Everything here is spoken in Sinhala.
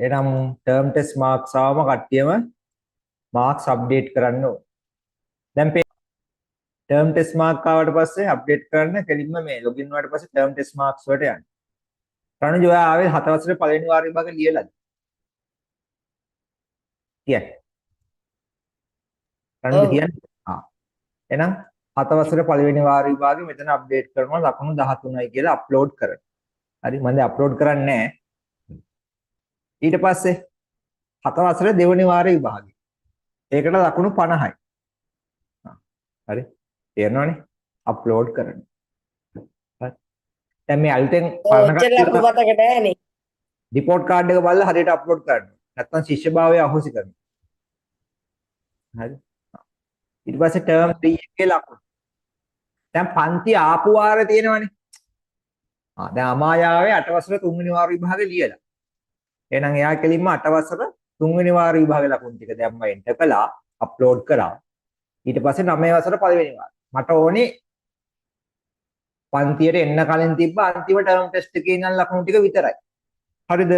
එහෙනම් ටර්ම් ටෙස්ට් මාක්ස් ආවම කට්ටියම මාක්ස් අප්ඩේට් කරන්න ඕන. දැන් ටර්ම් ටෙස්ට් මාක් ආවට පස්සේ අප්ඩේට් කරන්න කෙලින්ම මේ ලොගින් වුණාට පස්සේ ටර්ම් ටෙස්ට් මාක්ස් වලට යන්න. රණජු ඔයා ආවේ 7 වසරේ පළවෙනි වාර විභාගෙ ලියලාද? කියන්නේ. රණජු කියන්නේ. එහෙනම් 7 වසරේ පළවෙනි වාර විභාගෙ මෙතන අප්ඩේට් කරනවා ලකුණු 13යි කියලා අප්ලෝඩ් කරන්න. හරි මම දැන් අප්ලෝඩ් කරන්නේ නැහැ. ඊට පස්සේ 7 වසරේ දෙවෙනි වාරේ විභාගෙ. ඒකට ලකුණු 50යි. හරි. තේරෙනවනේ? අප්ලෝඩ් කරන්න. හරි. දැන් මේ අලුතෙන් පරණ කට්ටිය මතක නෑනේ. රිපෝට් කාඩ් එක බලලා හරියට අප්ලෝඩ් කරන්න. නැත්නම් ශිෂ්‍යභාවය අහෝසි කරනවා. හරි. ඊට පස්සේ ටර්ම් 3 එකේ ලකුණු. දැන් පන්ති ආපු වාරේ තියෙනවනේ. දැන් අමායාවේ 8 වසර 3 වෙනි වාර විභාගෙ ලියලා. එහෙනම් එයා කෙලින්ම 8 වසර 3 වෙනි වාර විභාගෙ ලකුණු ටික දැම්ම එන්ටර් කළා, අප්ලෝඩ් කරා. ඊට පස්සේ 9 වසර පළවෙනි වාර. මට ඕනේ පන්තියට එන්න කලින් තිබ්බ අන්තිම ටර්ම් ටෙස්ට් එකේ ඉඳන් ලකුණු ටික විතරයි. හරිද?